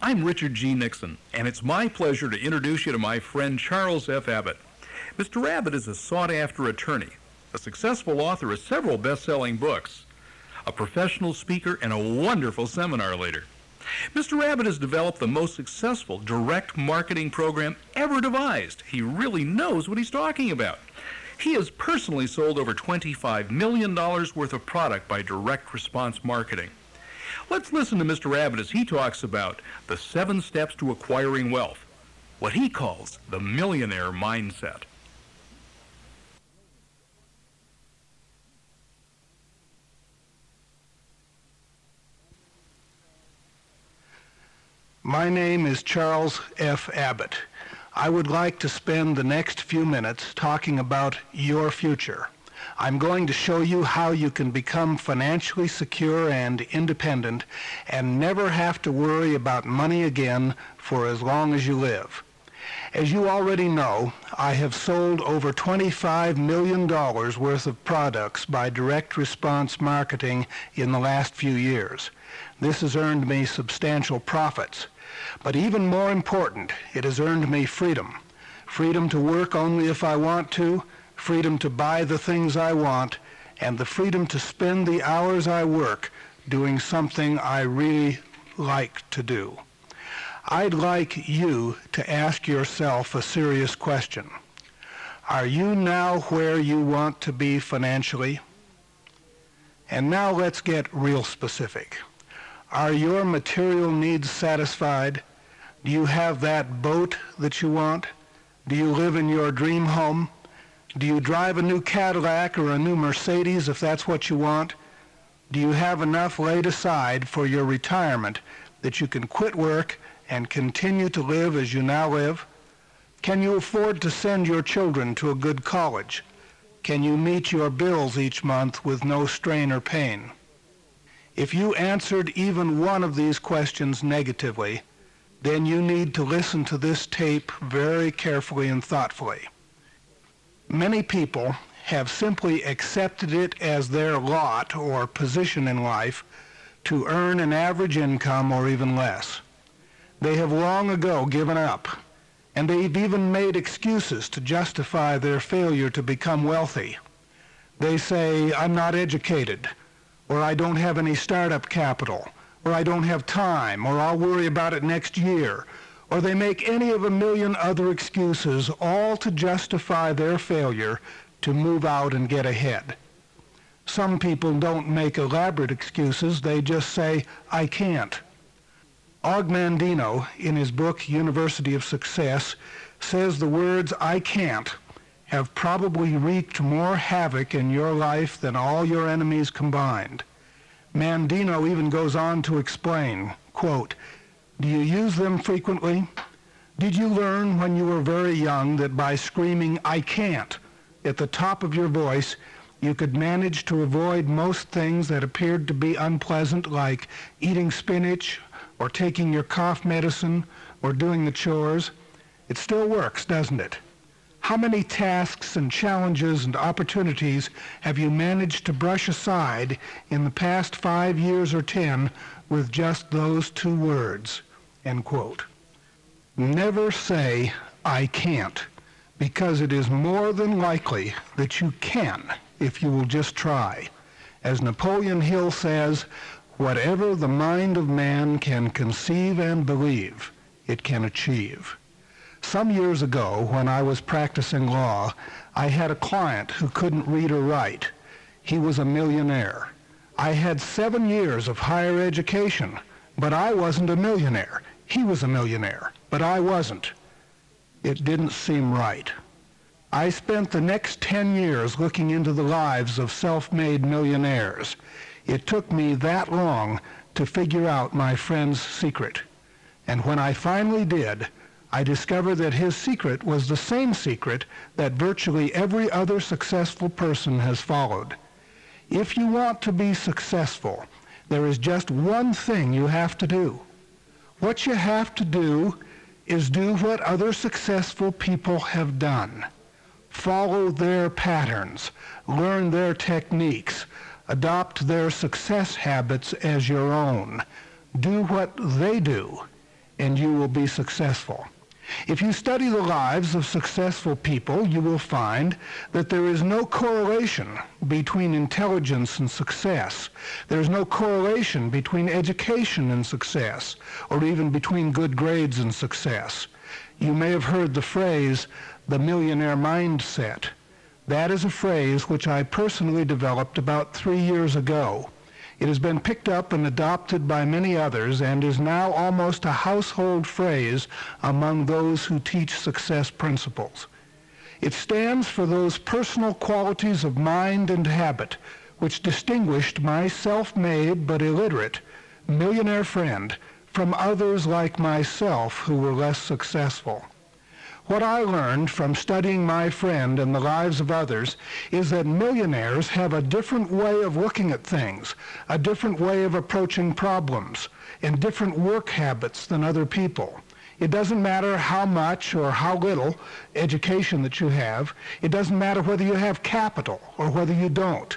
I'm Richard G. Nixon, and it's my pleasure to introduce you to my friend Charles F. Abbott. Mr. Abbott is a sought-after attorney, a successful author of several best-selling books, a professional speaker, and a wonderful seminar leader. Mr. Abbott has developed the most successful direct marketing program ever devised. He really knows what he's talking about. He has personally sold over $25 million worth of product by direct response marketing. Let's listen to Mr. Abbott as he talks about the 7 steps to acquiring wealth, what he calls the millionaire mindset. My name is Charles F. Abbott. I would like to spend the next few minutes talking about your future. I'm going to show you how you can become financially secure and independent and never have to worry about money again for as long as you live. As you already know, I have sold over $25 million worth of products by direct response marketing in the last few years. This has earned me substantial profits. But even more important, it has earned me freedom. Freedom to work only if I want to, freedom to buy the things I want, and the freedom to spend the hours I work doing something I really like to do. I'd like you to ask yourself a serious question. Are you now where you want to be financially? And now let's get real specific. Are your material needs satisfied? Do you have that boat that you want? Do you live in your dream home? Do you drive a new Cadillac or a new Mercedes if that's what you want? Do you have enough laid aside for your retirement that you can quit work and continue to live as you now live? Can you afford to send your children to a good college? Can you meet your bills each month with no strain or pain? If you answered even one of these questions negatively, then you need to listen to this tape very carefully and thoughtfully. Many people have simply accepted it as their lot or position in life to earn an average income or even less. They have long ago given up, and they've even made excuses to justify their failure to become wealthy. They say, I'm not educated, or I don't have any startup capital, or I don't have time, or I'll worry about it next year, or they make any of a million other excuses, all to justify their failure to move out and get ahead. Some people don't make elaborate excuses, they just say, I can't. Og Mandino, in his book University of Success, says the words, I can't, have probably wreaked more havoc in your life than all your enemies combined. Mandino even goes on to explain, quote, do you use them frequently? Did you learn when you were very young that by screaming, I can't, at the top of your voice, you could manage to avoid most things that appeared to be unpleasant, like eating spinach, or taking your cough medicine, or doing the chores? It still works, doesn't it? How many tasks and challenges and opportunities have you managed to brush aside in the past 5 years or 10 with just those 2 words? End quote. Never say, I can't, because it is more than likely that you can if you will just try. As Napoleon Hill says, whatever the mind of man can conceive and believe, it can achieve. Some years ago, when I was practicing law, I had a client who couldn't read or write. He was a millionaire. I had 7 years of higher education, but I wasn't a millionaire. He was a millionaire, but I wasn't. It didn't seem right. I spent the next 10 years looking into the lives of self-made millionaires. It took me that long to figure out my friend's secret. And when I finally did, I discovered that his secret was the same secret that virtually every other successful person has followed. If you want to be successful, there is just one thing you have to do. What you have to do is do what other successful people have done. Follow their patterns, learn their techniques, adopt their success habits as your own. Do what they do, and you will be successful. If you study the lives of successful people, you will find that there is no correlation between intelligence and success. There is no correlation between education and success, or even between good grades and success. You may have heard the phrase, the millionaire mindset. That is a phrase which I personally developed about 3 years ago. It has been picked up and adopted by many others and is now almost a household phrase among those who teach success principles. It stands for those personal qualities of mind and habit which distinguished my self-made but illiterate millionaire friend from others like myself who were less successful. What I learned from studying my friend and the lives of others is that millionaires have a different way of looking at things, a different way of approaching problems, and different work habits than other people. It doesn't matter how much or how little education that you have. It doesn't matter whether you have capital or whether you don't.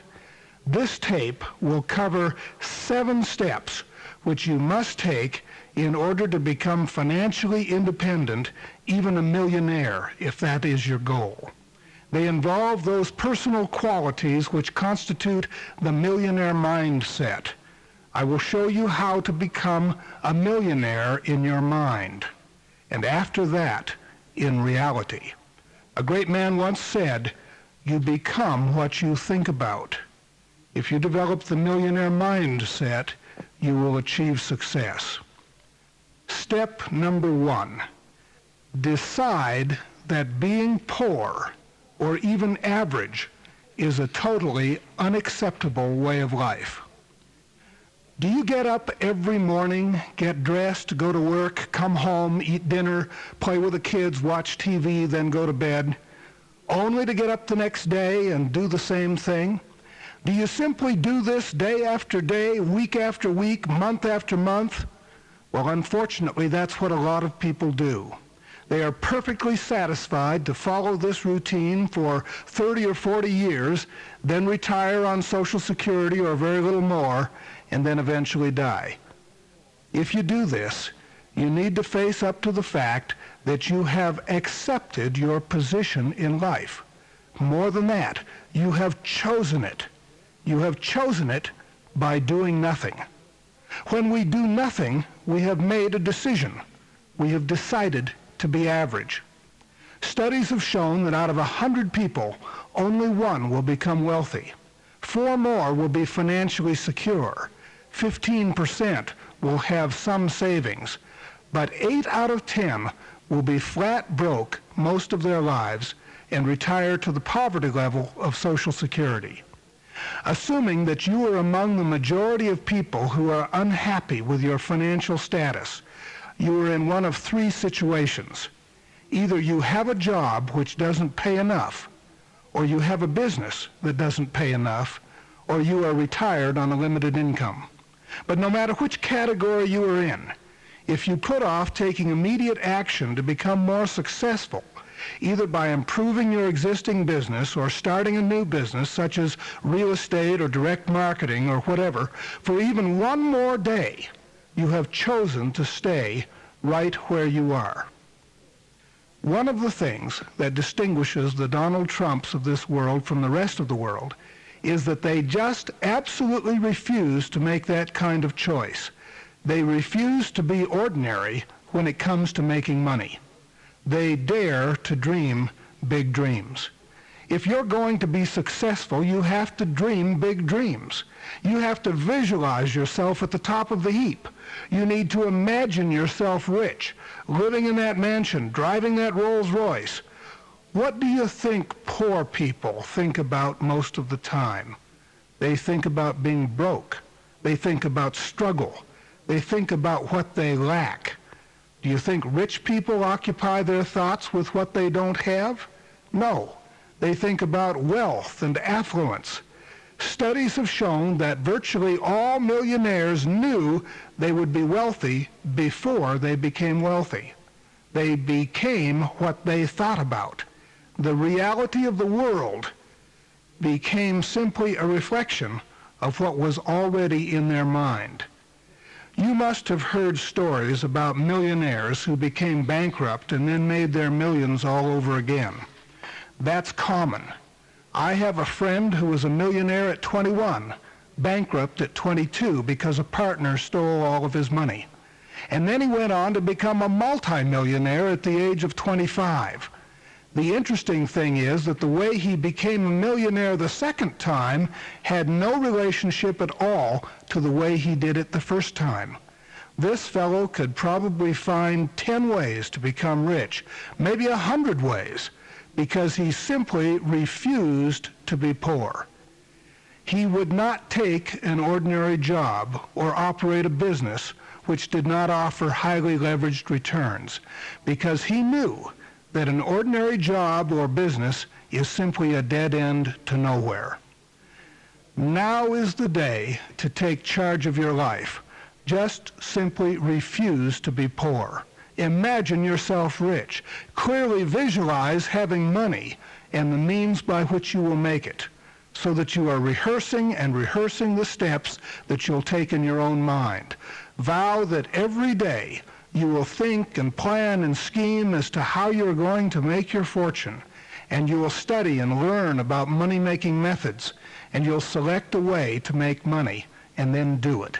This tape will cover 7 steps which you must take in order to become financially independent, even a millionaire, if that is your goal. They involve those personal qualities which constitute the millionaire mindset. I will show you how to become a millionaire in your mind, and after that, in reality. A great man once said, "You become what you think about." If you develop the millionaire mindset, you will achieve success. Step number 1, decide that being poor or even average is a totally unacceptable way of life. Do you get up every morning, get dressed, go to work, come home, eat dinner, play with the kids, watch TV, then go to bed, only to get up the next day and do the same thing? Do you simply do this day after day, week after week, month after month? Well, unfortunately, that's what a lot of people do. They are perfectly satisfied to follow this routine for 30 or 40 years, then retire on Social Security or very little more, and then eventually die. If you do this, you need to face up to the fact that you have accepted your position in life. More than that, you have chosen it. You have chosen it by doing nothing. When we do nothing, we have made a decision. We have decided to be average. Studies have shown that out of 100 people, only 1 will become wealthy. 4 more will be financially secure. 15% will have some savings. But 8 out of 10 will be flat broke most of their lives and retire to the poverty level of Social Security. Assuming that you are among the majority of people who are unhappy with your financial status, you are in one of 3 situations. Either you have a job which doesn't pay enough, or you have a business that doesn't pay enough, or you are retired on a limited income. But no matter which category you are in, if you put off taking immediate action to become more successful, either by improving your existing business or starting a new business, such as real estate or direct marketing or whatever, for even 1 more day, you have chosen to stay right where you are. One of the things that distinguishes the Donald Trumps of this world from the rest of the world is that they just absolutely refuse to make that kind of choice. They refuse to be ordinary when it comes to making money. They dare to dream big dreams. If you're going to be successful, you have to dream big dreams. You have to visualize yourself at the top of the heap. You need to imagine yourself rich, living in that mansion, driving that Rolls Royce. What do you think poor people think about most of the time? They think about being broke. They think about struggle. They think about what they lack. Do you think rich people occupy their thoughts with what they don't have? No. They think about wealth and affluence. Studies have shown that virtually all millionaires knew they would be wealthy before they became wealthy. They became what they thought about. The reality of the world became simply a reflection of what was already in their mind. You must have heard stories about millionaires who became bankrupt and then made their millions all over again. That's common. I have a friend who was a millionaire at 21, bankrupt at 22 because a partner stole all of his money. And then he went on to become a multimillionaire at the age of 25. The interesting thing is that the way he became a millionaire the second time had no relationship at all to the way he did it the first time. This fellow could probably find 10 ways to become rich, maybe 100 ways, because he simply refused to be poor. He would not take an ordinary job or operate a business which did not offer highly leveraged returns, because he knew that an ordinary job or business is simply a dead end to nowhere. Now is the day to take charge of your life. Just simply refuse to be poor. Imagine yourself rich. Clearly visualize having money and the means by which you will make it, so that you are rehearsing and rehearsing the steps that you'll take in your own mind. Vow that every day you will think and plan and scheme as to how you're going to make your fortune, and you will study and learn about money-making methods, and you'll select a way to make money, and then do it.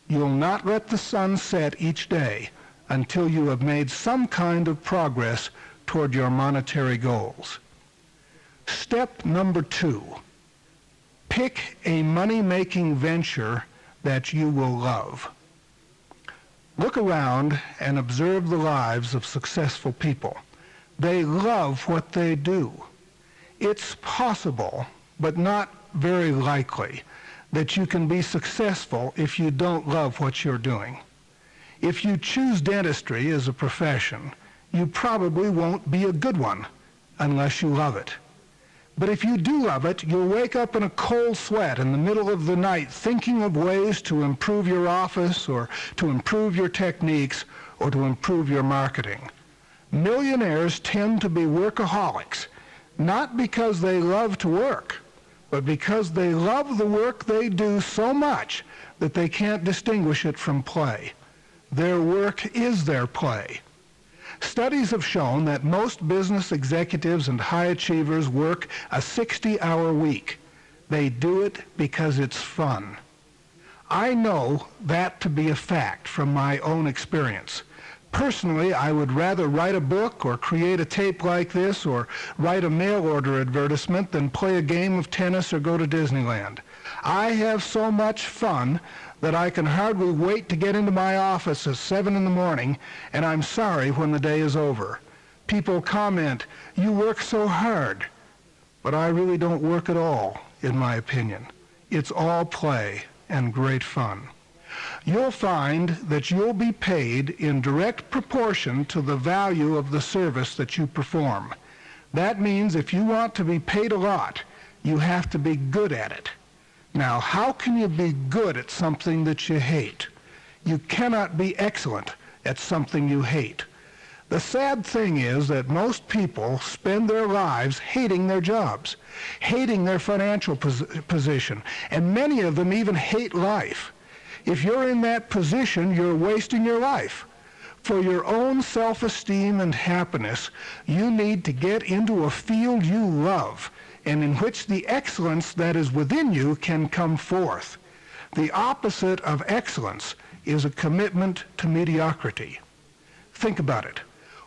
You'll not let the sun set each day until you have made some kind of progress toward your monetary goals. Step number 2, pick a money-making venture that you will love. Look around and observe the lives of successful people. They love what they do. It's possible, but not very likely, that you can be successful if you don't love what you're doing. If you choose dentistry as a profession, you probably won't be a good one unless you love it. But if you do love it, you'll wake up in a cold sweat in the middle of the night thinking of ways to improve your office or to improve your techniques or to improve your marketing. Millionaires tend to be workaholics, not because they love to work, but because they love the work they do so much that they can't distinguish it from play. Their work is their play. Studies have shown that most business executives and high achievers work a 60-hour week. They do it because it's fun. I know that to be a fact from my own experience. Personally, I would rather write a book or create a tape like this or write a mail order advertisement than play a game of tennis or go to Disneyland. I have so much fun that I can hardly wait to get into my office at 7 in the morning, and I'm sorry when the day is over. People comment, "You work so hard." But I really don't work at all, in my opinion. It's all play and great fun. You'll find that you'll be paid in direct proportion to the value of the service that you perform. That means if you want to be paid a lot, you have to be good at it. Now, how can you be good at something that you hate? You cannot be excellent at something you hate. The sad thing is that most people spend their lives hating their jobs, hating their financial position, and many of them even hate life. If you're in that position, you're wasting your life. For your own self-esteem and happiness, you need to get into a field you love and in which the excellence that is within you can come forth. The opposite of excellence is a commitment to mediocrity. Think about it.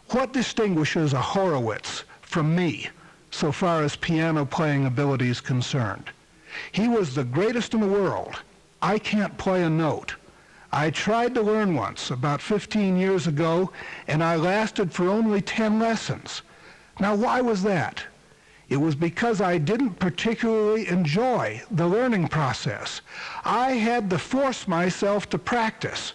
What distinguishes a Horowitz from me so far as piano playing ability is concerned? He was the greatest in the world. I can't play a note. I tried to learn once about 15 years ago, and I lasted for only 10 lessons. Now, why was that? It was because I didn't particularly enjoy the learning process. I had to force myself to practice.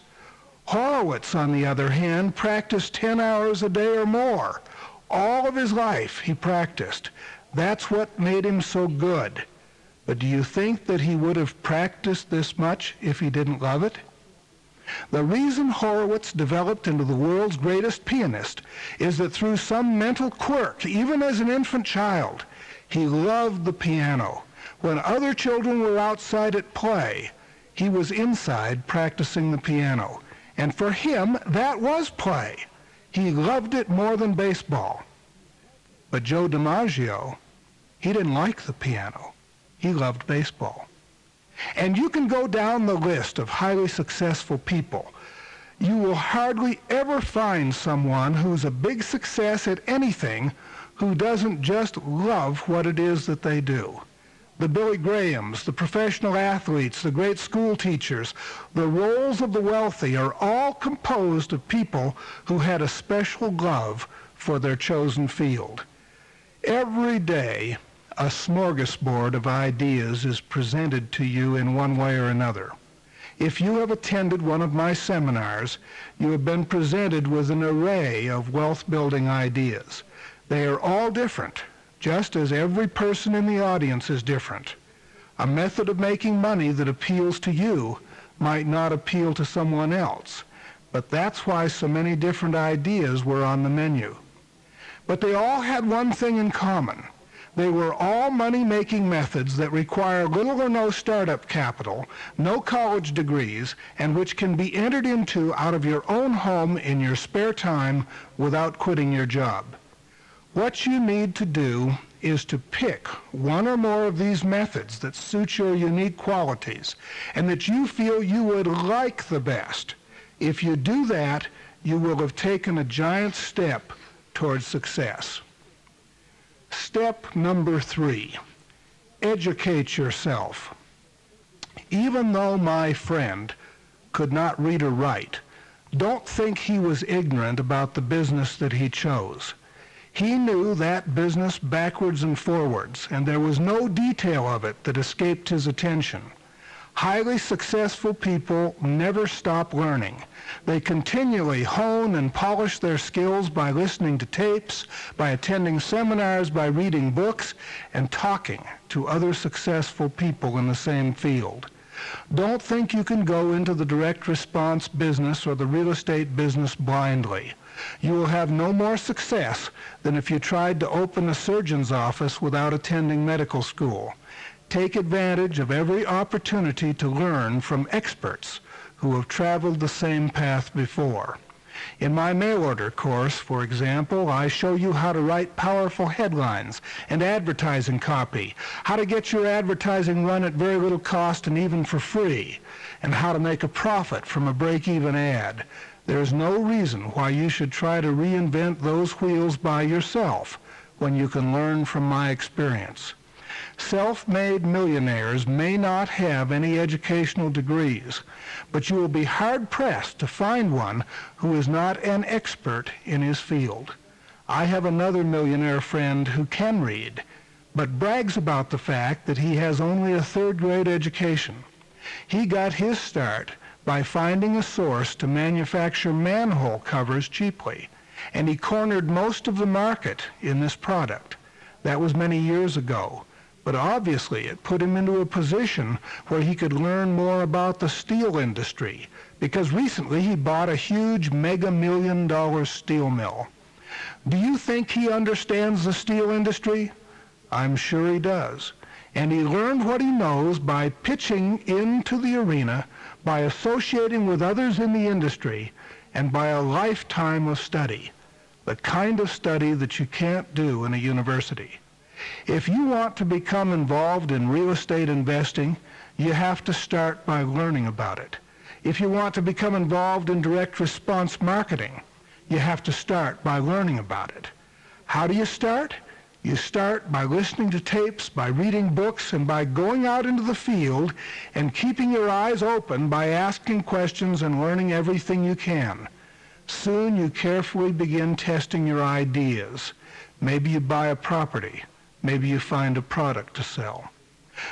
Horowitz, on the other hand, practiced 10 hours a day or more. All of his life he practiced. That's what made him so good. But do you think that he would have practiced this much if he didn't love it? The reason Horowitz developed into the world's greatest pianist is that through some mental quirk, even as an infant child, he loved the piano. When other children were outside at play, He was inside practicing the piano, and for him, that was play. He loved it more than baseball. But Joe DiMaggio, he didn't like the piano. He loved baseball. And you can go down the list of highly successful people. You will hardly ever find someone who's a big success at anything who doesn't just love what it is that they do. The Billy Grahams, the professional athletes, the great school teachers, the roles of the wealthy are all composed of people who had a special love for their chosen field. Every day, a smorgasbord of ideas is presented to you in one way or another. If you have attended one of my seminars, you have been presented with an array of wealth-building ideas. They are all different, just as every person in the audience is different. A method of making money that appeals to you might not appeal to someone else, but that's why so many different ideas were on the menu. But they all had one thing in common. They were all money-making methods that require little or no startup capital, no college degrees, and which can be entered into out of your own home in your spare time without quitting your job. What you need to do is to pick one or more of these methods that suit your unique qualities and that you feel you would like the best. If you do that, you will have taken a giant step towards success. Step number 3, educate yourself. Even though my friend could not read or write, don't think he was ignorant about the business that he chose. He knew that business backwards and forwards, and there was no detail of it that escaped his attention. Highly successful people never stop learning. They continually hone and polish their skills by listening to tapes, by attending seminars, by reading books, and talking to other successful people in the same field. Don't think you can go into the direct response business or the real estate business blindly. You will have no more success than if you tried to open a surgeon's office without attending medical school. Take advantage of every opportunity to learn from experts who have traveled the same path before. In my mail order course, for example, I show you how to write powerful headlines and advertising copy, how to get your advertising run at very little cost and even for free, and how to make a profit from a break-even ad. There is no reason why you should try to reinvent those wheels by yourself when you can learn from my experience. Self-made millionaires may not have any educational degrees, but you will be hard-pressed to find one who is not an expert in his field. I have another millionaire friend who can read, but brags about the fact that he has only a third-grade education. He got his start by finding a source to manufacture manhole covers cheaply, and he cornered most of the market in this product. That was many years ago. But obviously it put him into a position where he could learn more about the steel industry, because recently he bought a huge mega-million-dollar steel mill. Do you think he understands the steel industry? I'm sure he does. And he learned what he knows by pitching into the arena, by associating with others in the industry, and by a lifetime of study, the kind of study that you can't do in a university. If you want to become involved in real estate investing, you have to start by learning about it. If you want to become involved in direct response marketing, you have to start by learning about it. How do you start? You start by listening to tapes, by reading books, and by going out into the field and keeping your eyes open by asking questions and learning everything you can. Soon you carefully begin testing your ideas. Maybe you buy a property. Maybe you find a product to sell.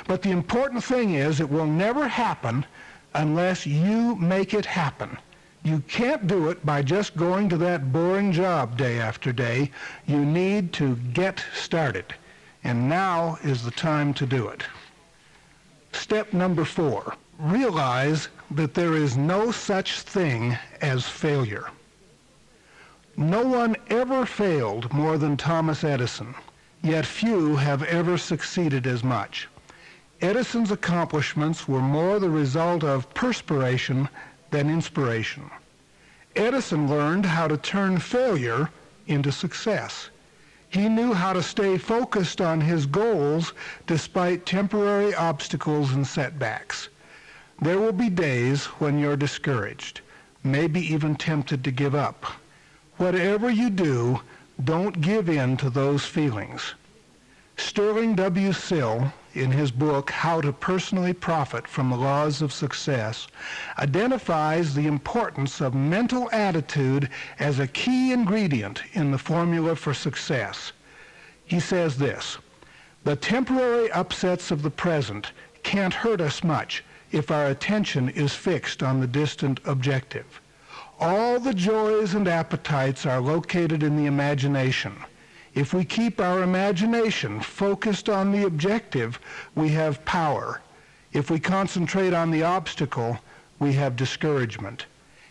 But the important thing is it will never happen unless you make it happen. You can't do it by just going to that boring job day after day. You need to get started. And now is the time to do it. Step number 4, realize that there is no such thing as failure. No one ever failed more than Thomas Edison. Yet few have ever succeeded as much. Edison's accomplishments were more the result of perspiration than inspiration. Edison learned how to turn failure into success. He knew how to stay focused on his goals despite temporary obstacles and setbacks. There will be days when you're discouraged, maybe even tempted to give up. Whatever you do, don't give in to those feelings. Sterling W. Sill, in his book, How to Personally Profit from the Laws of Success, identifies the importance of mental attitude as a key ingredient in the formula for success. He says this: "The temporary upsets of the present can't hurt us much if our attention is fixed on the distant objective. All the joys and appetites are located in the imagination. If we keep our imagination focused on the objective, we have power. If we concentrate on the obstacle, we have discouragement.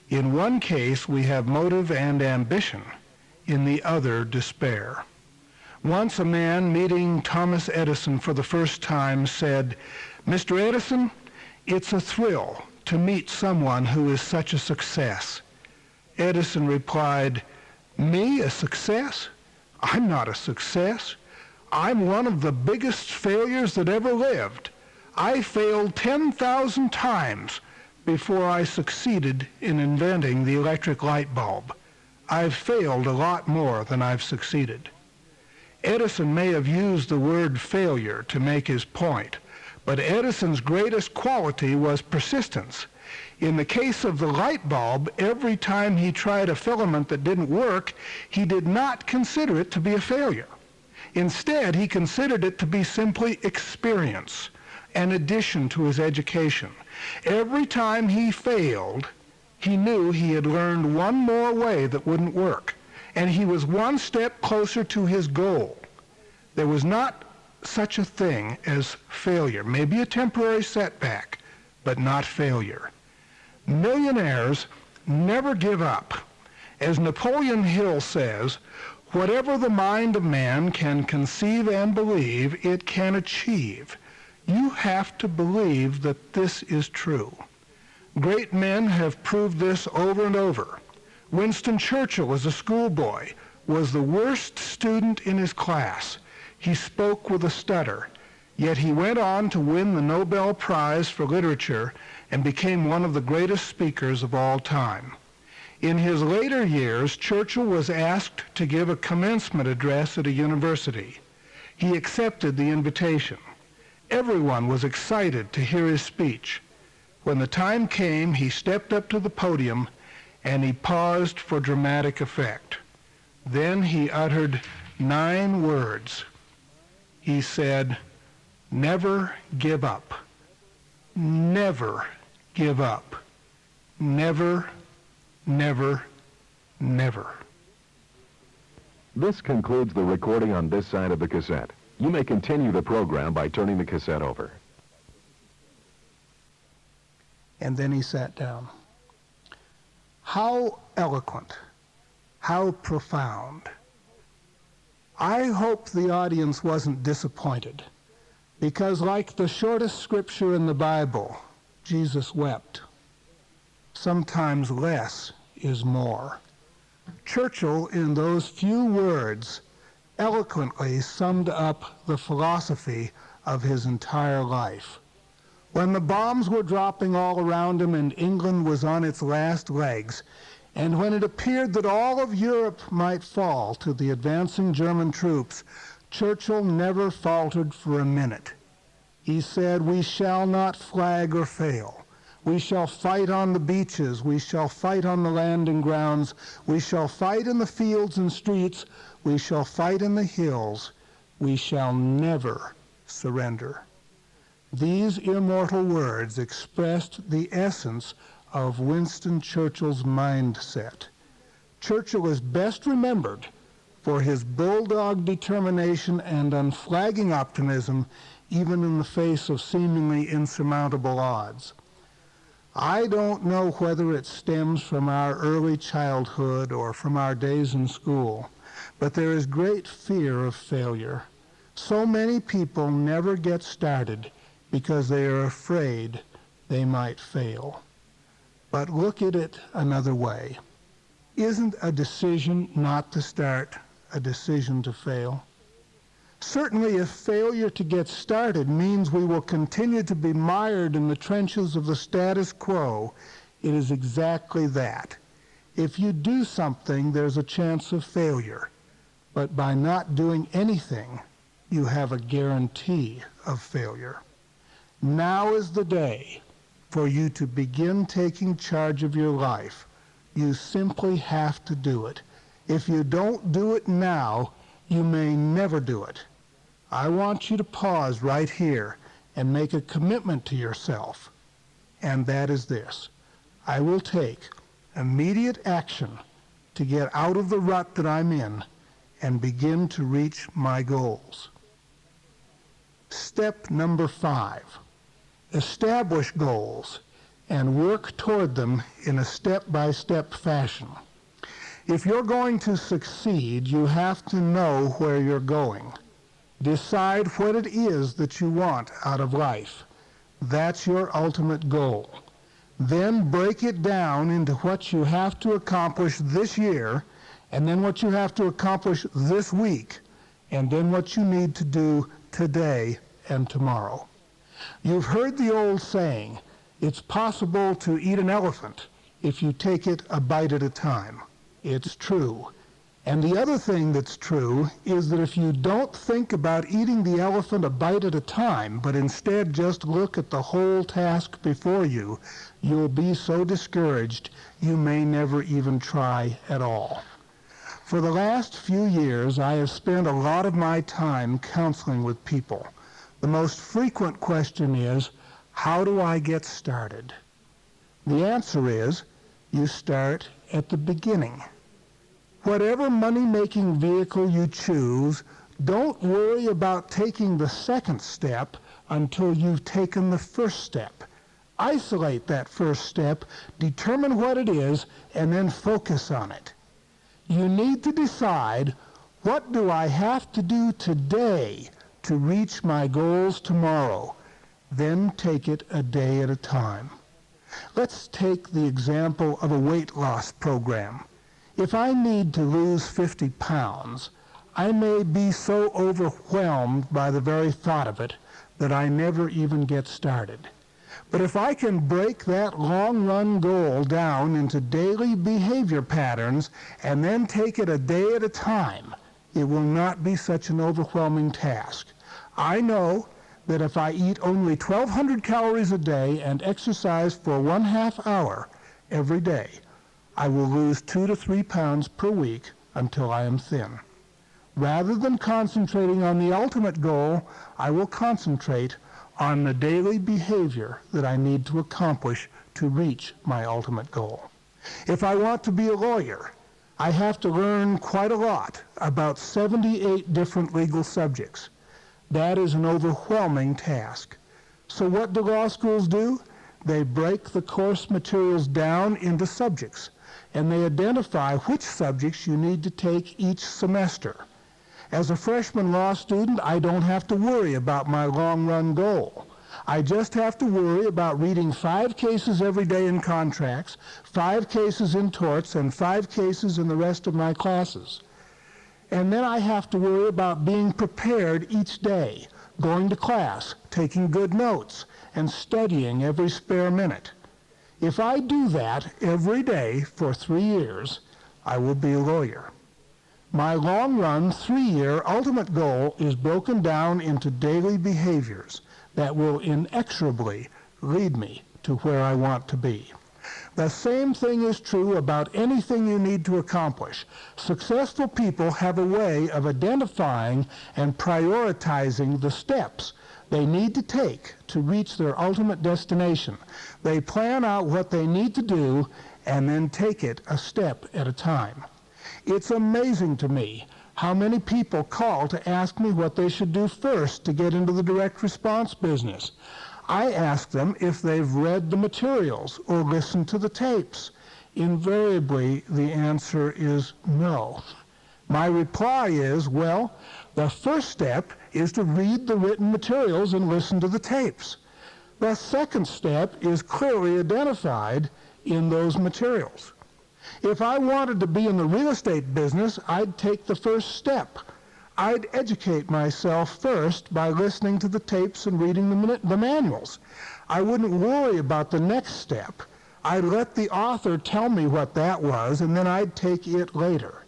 In one case, we have motive and ambition. In the other, despair." Once a man meeting Thomas Edison for the first time said, "Mr. Edison, it's a thrill to meet someone who is such a success." Edison replied, "Me, a success? I'm not a success. I'm one of the biggest failures that ever lived. I failed 10,000 times before I succeeded in inventing the electric light bulb. I've failed a lot more than I've succeeded." Edison may have used the word failure to make his point, but Edison's greatest quality was persistence. In the case of the light bulb, every time he tried a filament that didn't work, he did not consider it to be a failure. Instead, he considered it to be simply experience, an addition to his education. Every time he failed, he knew he had learned one more way that wouldn't work, and he was one step closer to his goal. There was not such a thing as failure, maybe a temporary setback, but not failure. Millionaires never give up. As Napoleon Hill says, "Whatever the mind of man can conceive and believe, it can achieve." You have to believe that this is true. Great men have proved this over and over. Winston Churchill, as a schoolboy, was the worst student in his class. He spoke with a stutter, yet he went on to win the Nobel Prize for Literature and became one of the greatest speakers of all time. In his later years, Churchill was asked to give a commencement address at a university. He accepted the invitation. Everyone was excited to hear his speech. When the time came, he stepped up to the podium and he paused for dramatic effect. Then he uttered 9 words. He said, "Never give up. Never give up. Never, never, never." This concludes the recording on this side of the cassette. You may continue the program by turning the cassette over. And then he sat down. How eloquent, how profound. I hope the audience wasn't disappointed, because like the shortest scripture in the Bible, Jesus wept. Sometimes less is more. Churchill, in those few words, eloquently summed up the philosophy of his entire life. When the bombs were dropping all around him and England was on its last legs, and when it appeared that all of Europe might fall to the advancing German troops, Churchill never faltered for a minute. He said, "We shall not flag or fail. We shall fight on the beaches. We shall fight on the landing grounds. We shall fight in the fields and streets. We shall fight in the hills. We shall never surrender." These immortal words expressed the essence of Winston Churchill's mindset. Churchill is best remembered for his bulldog determination and unflagging optimism, even in the face of seemingly insurmountable odds. I don't know whether it stems from our early childhood or from our days in school, but there is great fear of failure. So many people never get started, because they are afraid they might fail. But look at it another way. Isn't a decision not to start a decision to fail? Certainly, if failure to get started means we will continue to be mired in the trenches of the status quo, it is exactly that. If you do something, there's a chance of failure. But by not doing anything, you have a guarantee of failure. Now is the day for you to begin taking charge of your life. You simply have to do it. If you don't do it now, you may never do it. I want you to pause right here and make a commitment to yourself. And that is this: I will take immediate action to get out of the rut that I'm in and begin to reach my goals. Step number 5. Establish goals and work toward them in a step-by-step fashion. If you're going to succeed, you have to know where you're going. Decide what it is that you want out of life. That's your ultimate goal. Then break it down into what you have to accomplish this year, and then what you have to accomplish this week, and then what you need to do today and tomorrow. You've heard the old saying, it's possible to eat an elephant if you take it a bite at a time. It's true. And the other thing that's true is that if you don't think about eating the elephant a bite at a time, but instead just look at the whole task before you, you'll be so discouraged you may never even try at all. For the last few years, I have spent a lot of my time counseling with people. The most frequent question is, how do I get started? The answer is, you start at the beginning. Whatever money-making vehicle you choose, don't worry about taking the second step until you've taken the first step. Isolate that first step, determine what it is, and then focus on it. You need to decide, what do I have to do today to reach my goals tomorrow? Then take it a day at a time. Let's take the example of a weight loss program. If I need to lose 50 pounds, I may be so overwhelmed by the very thought of it that I never even get started. But if I can break that long-run goal down into daily behavior patterns and then take it a day at a time, it will not be such an overwhelming task. I know that if I eat only 1,200 calories a day and exercise for 1/2 hour every day, I will lose 2 to 3 pounds per week until I am thin. Rather than concentrating on the ultimate goal, I will concentrate on the daily behavior that I need to accomplish to reach my ultimate goal. If I want to be a lawyer, I have to learn quite a lot about 78 different legal subjects. That is an overwhelming task. So what do law schools do? They break the course materials down into subjects, and they identify which subjects you need to take each semester. As a freshman law student, I don't have to worry about my long-run goal. I just have to worry about reading 5 cases every day in contracts, 5 cases in torts, and 5 cases in the rest of my classes. And then I have to worry about being prepared each day, going to class, taking good notes, and studying every spare minute. If I do that every day for 3 years, I will be a lawyer. My long-run 3-year ultimate goal is broken down into daily behaviors that will inexorably lead me to where I want to be. The same thing is true about anything you need to accomplish. Successful people have a way of identifying and prioritizing the steps they need to take to reach their ultimate destination. They plan out what they need to do and then take it a step at a time. It's amazing to me how many people call to ask me what they should do first to get into the direct response business. I ask them if they've read the materials or listened to the tapes. Invariably, the answer is no. My reply is, well, the first step is to read the written materials and listen to the tapes. The second step is clearly identified in those materials. If I wanted to be in the real estate business, I'd take the first step. I'd educate myself first by listening to the tapes and reading the manuals. I wouldn't worry about the next step. I'd let the author tell me what that was, and then I'd take it later.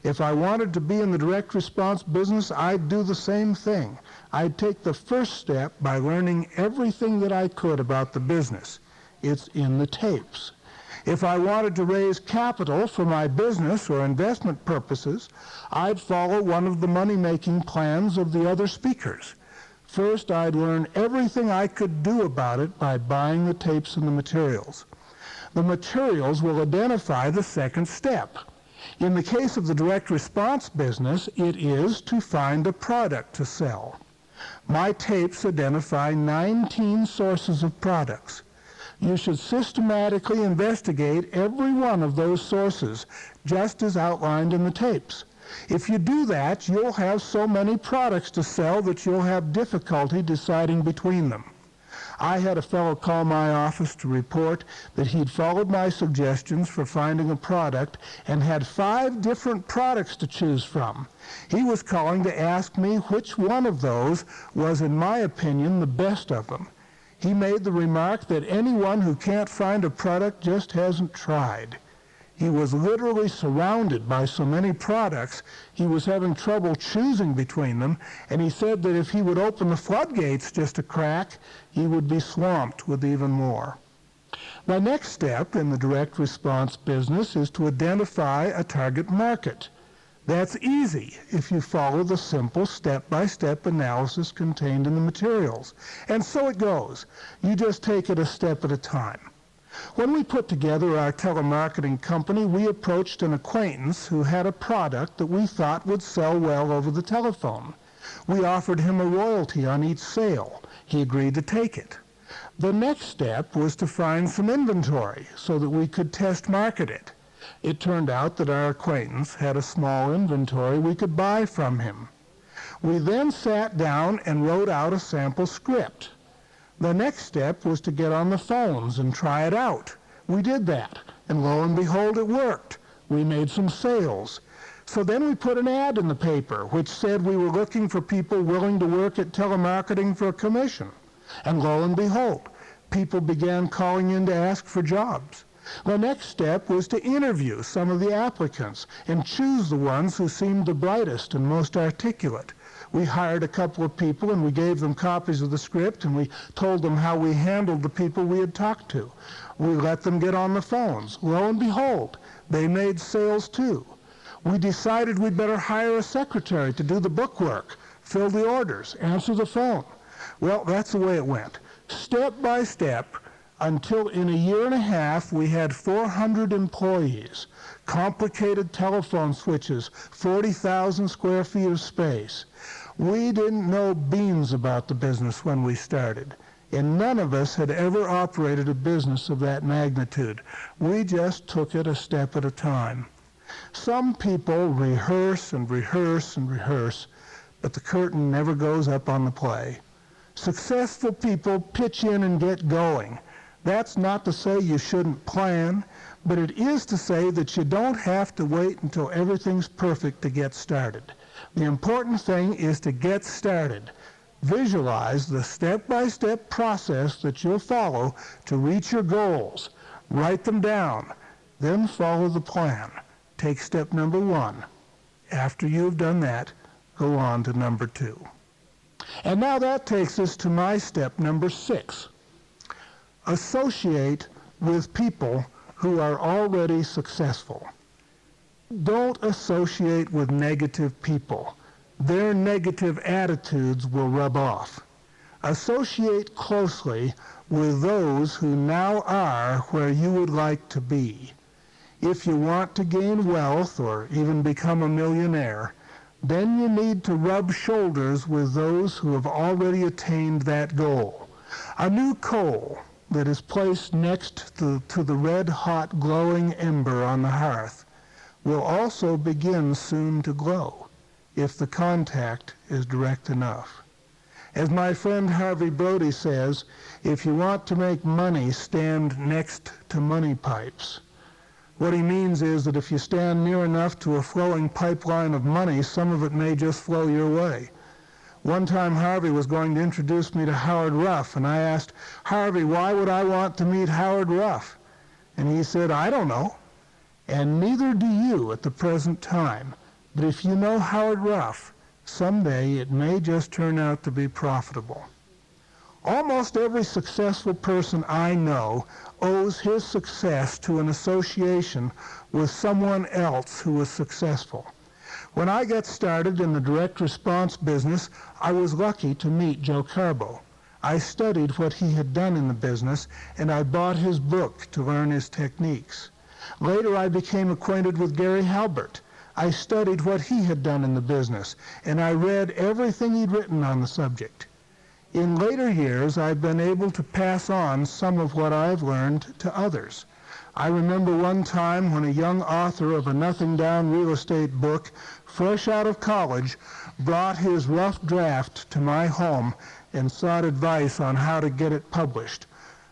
If I wanted to be in the direct response business, I'd do the same thing. I'd take the first step by learning everything that I could about the business. It's in the tapes. If I wanted to raise capital for my business or investment purposes, I'd follow one of the money-making plans of the other speakers. First, I'd learn everything I could do about it by buying the tapes and the materials. The materials will identify the second step. In the case of the direct response business, it is to find a product to sell. My tapes identify 19 sources of products. You should systematically investigate every one of those sources, just as outlined in the tapes. If you do that, you'll have so many products to sell that you'll have difficulty deciding between them. I had a fellow call my office to report that he'd followed my suggestions for finding a product and had 5 different products to choose from. He was calling to ask me which one of those was, in my opinion, the best of them. He made the remark that anyone who can't find a product just hasn't tried. He was literally surrounded by so many products, he was having trouble choosing between them, and he said that if he would open the floodgates just a crack, he would be swamped with even more. My next step in the direct response business is to identify a target market. That's easy if you follow the simple step-by-step analysis contained in the materials. And so it goes. You just take it a step at a time. When we put together our telemarketing company, we approached an acquaintance who had a product that we thought would sell well over the telephone. We offered him a royalty on each sale. He agreed to take it. The next step was to find some inventory so that we could test market it. It turned out that our acquaintance had a small inventory we could buy from him. We then sat down and wrote out a sample script. The next step was to get on the phones and try it out. We did that, and lo and behold, it worked. We made some sales. So then we put an ad in the paper which said we were looking for people willing to work at telemarketing for a commission. And lo and behold, people began calling in to ask for jobs. The next step was to interview some of the applicants and choose the ones who seemed the brightest and most articulate. We hired a couple of people and we gave them copies of the script and we told them how we handled the people we had talked to. We let them get on the phones. Lo and behold, they made sales too. We decided we'd better hire a secretary to do the bookwork, fill the orders, answer the phone. Well, that's the way it went. Step by step, until in a year and a half we had 400 employees, complicated telephone switches, 40,000 square feet of space. We didn't know beans about the business when we started, and none of us had ever operated a business of that magnitude. We just took it a step at a time. Some people rehearse and rehearse and rehearse, but the curtain never goes up on the play. Successful people pitch in and get going. That's not to say you shouldn't plan, but it is to say that you don't have to wait until everything's perfect to get started. The important thing is to get started. Visualize the step-by-step process that you'll follow to reach your goals. Write them down. Then follow the plan. Take step number 1. After you've done that, go on to number 2. And now that takes us to my step number 6. Associate with people who are already successful. Don't associate with negative people. Their negative attitudes will rub off. Associate closely with those who now are where you would like to be. If you want to gain wealth or even become a millionaire, then you need to rub shoulders with those who have already attained that goal. A new coal that is placed next to the red-hot glowing ember on the hearth will also begin soon to glow if the contact is direct enough. As my friend Harvey Brody says, if you want to make money, stand next to money pipes. What he means is that if you stand near enough to a flowing pipeline of money, some of it may just flow your way. One time Harvey was going to introduce me to Howard Ruff, and I asked, Harvey, why would I want to meet Howard Ruff? And he said, I don't know, and neither do you at the present time. But if you know Howard Ruff, someday it may just turn out to be profitable. Almost every successful person I know owes his success to an association with someone else who was successful. When I got started in the direct response business, I was lucky to meet Joe Carbo. I studied what he had done in the business, and I bought his book to learn his techniques. Later, I became acquainted with Gary Halbert. I studied what he had done in the business, and I read everything he'd written on the subject. In later years, I've been able to pass on some of what I've learned to others. I remember one time when a young author of a nothing-down real estate book, fresh out of college, brought his rough draft to my home and sought advice on how to get it published.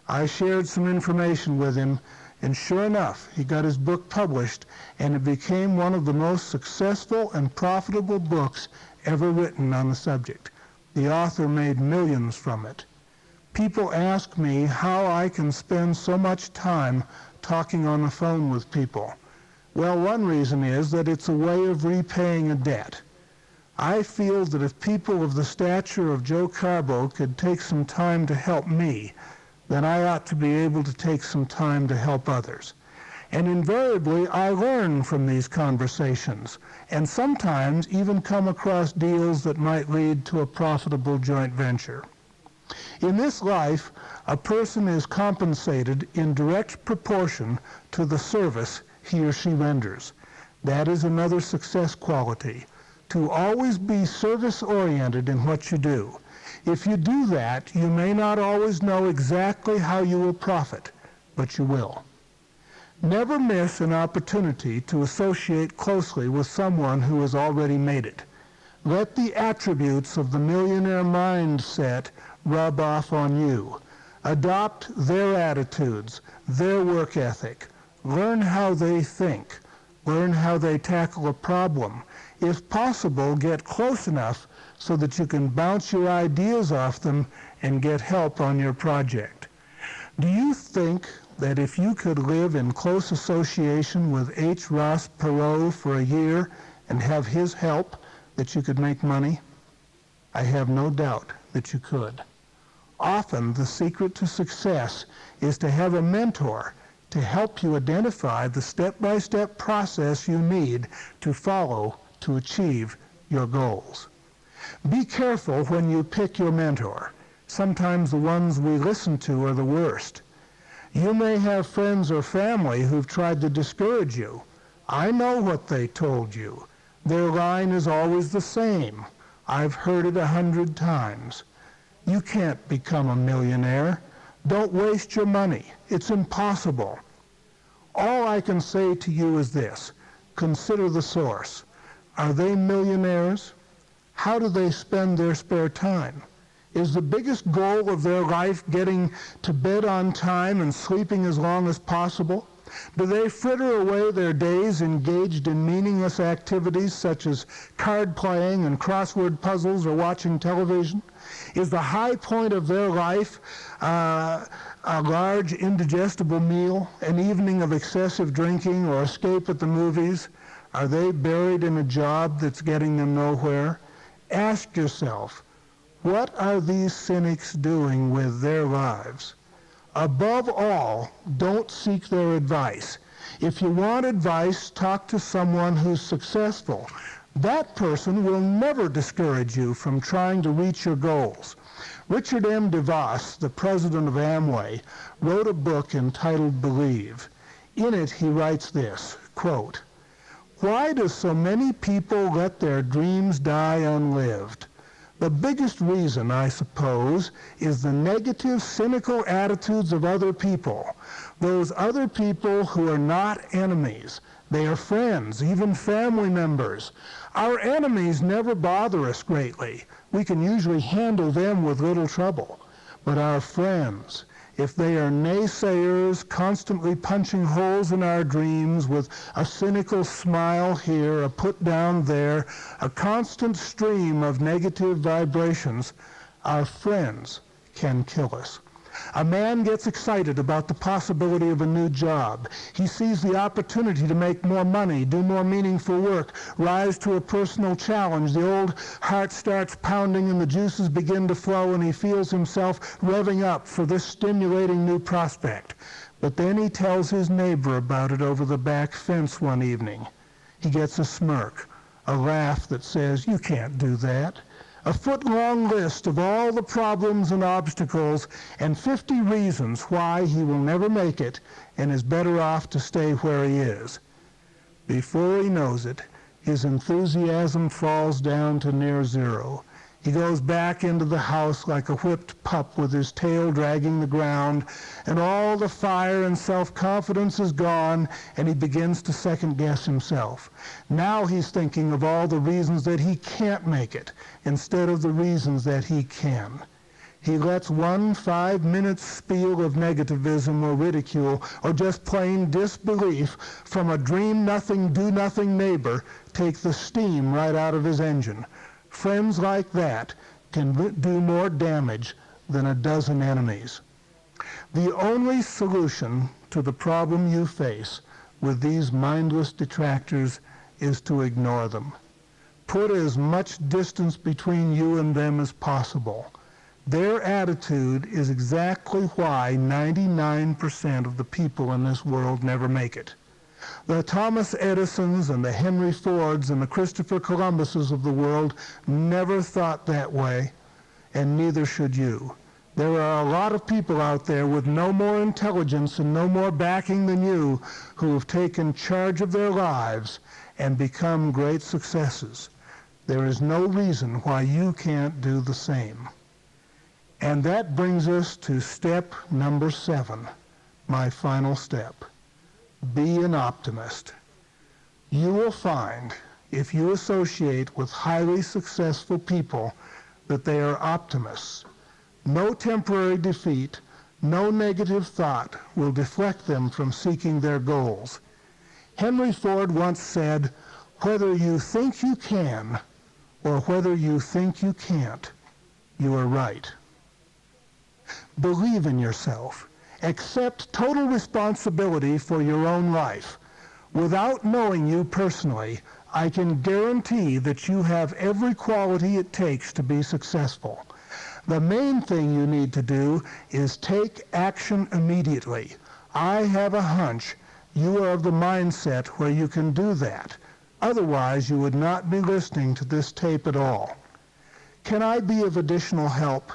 I shared some information with him, and sure enough, he got his book published, and it became one of the most successful and profitable books ever written on the subject. The author made millions from it. People ask me how I can spend so much time talking on the phone with people. Well, one reason is that it's a way of repaying a debt. I feel that if people of the stature of Joe Carbo could take some time to help me, then I ought to be able to take some time to help others. And invariably, I learn from these conversations, and sometimes even come across deals that might lead to a profitable joint venture. In this life, a person is compensated in direct proportion to the service he or she renders. That is another success quality, to always be service-oriented in what you do. If you do that, you may not always know exactly how you will profit, but you will. Never miss an opportunity to associate closely with someone who has already made it. Let the attributes of the millionaire mindset rub off on you. Adopt their attitudes, their work ethic. Learn how they think. Learn how they tackle a problem. If possible, get close enough so that you can bounce your ideas off them and get help on your project. Do you think that if you could live in close association with H. Ross Perot for a year and have his help, that you could make money? I have no doubt that you could. Often the secret to success is to have a mentor to help you identify the step-by-step process you need to follow to achieve your goals. Be careful when you pick your mentor. Sometimes the ones we listen to are the worst. You may have friends or family who've tried to discourage you. I know what they told you. Their line is always the same. I've heard it 100 times. You can't become a millionaire. Don't waste your money. It's impossible. All I can say to you is this. Consider the source. Are they millionaires? How do they spend their spare time? Is the biggest goal of their life getting to bed on time and sleeping as long as possible? Do they fritter away their days engaged in meaningless activities such as card playing and crossword puzzles or watching television? Is the high point of their life a large indigestible meal, an evening of excessive drinking, or escape at the movies? Are they buried in a job that's getting them nowhere? Ask yourself, what are these cynics doing with their lives? Above all, don't seek their advice. If you want advice, talk to someone who's successful. That person will never discourage you from trying to reach your goals. Richard M. DeVos, the president of Amway, wrote a book entitled Believe. In it, he writes this, quote, "Why do so many people let their dreams die unlived? The biggest reason, I suppose, is the negative, cynical attitudes of other people. Those other people who are not enemies, They are friends, even family members. Our enemies never bother us greatly. We can usually handle them with little trouble. But our friends, if they are naysayers, constantly punching holes in our dreams with a cynical smile here, a put down there, a constant stream of negative vibrations, our friends can kill us. A man gets excited about the possibility of a new job. He sees the opportunity to make more money, do more meaningful work, rise to a personal challenge. The old heart starts pounding and the juices begin to flow, and he feels himself revving up for this stimulating new prospect. But then he tells his neighbor about it over the back fence one evening. He gets a smirk, a laugh that says, "You can't do that." A foot-long list of all the problems and obstacles and 50 reasons why he will never make it and is better off to stay where he is. Before he knows it, his enthusiasm falls down to near zero. He goes back into the house like a whipped pup with his tail dragging the ground, and all the fire and self-confidence is gone, and he begins to second-guess himself. Now he's thinking of all the reasons that he can't make it instead of the reasons that he can. He lets one 5-minute spiel of negativism or ridicule or just plain disbelief from a dream-nothing, do-nothing neighbor take the steam right out of his engine. Friends like that can do more damage than a dozen enemies. The only solution to the problem you face with these mindless detractors is to ignore them. Put as much distance between you and them as possible. Their attitude is exactly why 99% of the people in this world never make it. The Thomas Edisons and the Henry Fords and the Christopher Columbuses of the world never thought that way, and neither should you. There are a lot of people out there with no more intelligence and no more backing than you who have taken charge of their lives and become great successes. There is no reason why you can't do the same. And that brings us to step number 7, my final step. Be an optimist. You will find, if you associate with highly successful people, that they are optimists. No temporary defeat, no negative thought will deflect them from seeking their goals. Henry Ford once said, "Whether you think you can or whether you think you can't, you are right." Believe in yourself. Accept total responsibility for your own life. Without knowing you personally, I can guarantee that you have every quality it takes to be successful. The main thing you need to do is take action immediately. I have a hunch you are of the mindset where you can do that. Otherwise, you would not be listening to this tape at all. Can I be of additional help?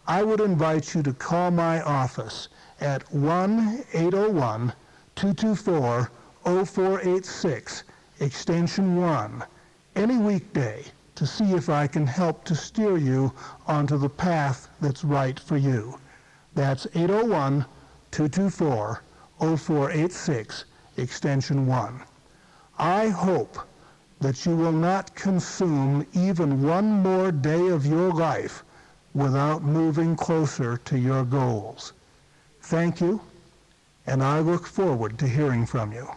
I would invite you to call my office at 1-801-224-0486, extension 1, any weekday to see if I can help to steer you onto the path that's right for you. That's 801-224-0486, extension 1. I hope that you will not consume even one more day of your life without moving closer to your goals. Thank you, and I look forward to hearing from you.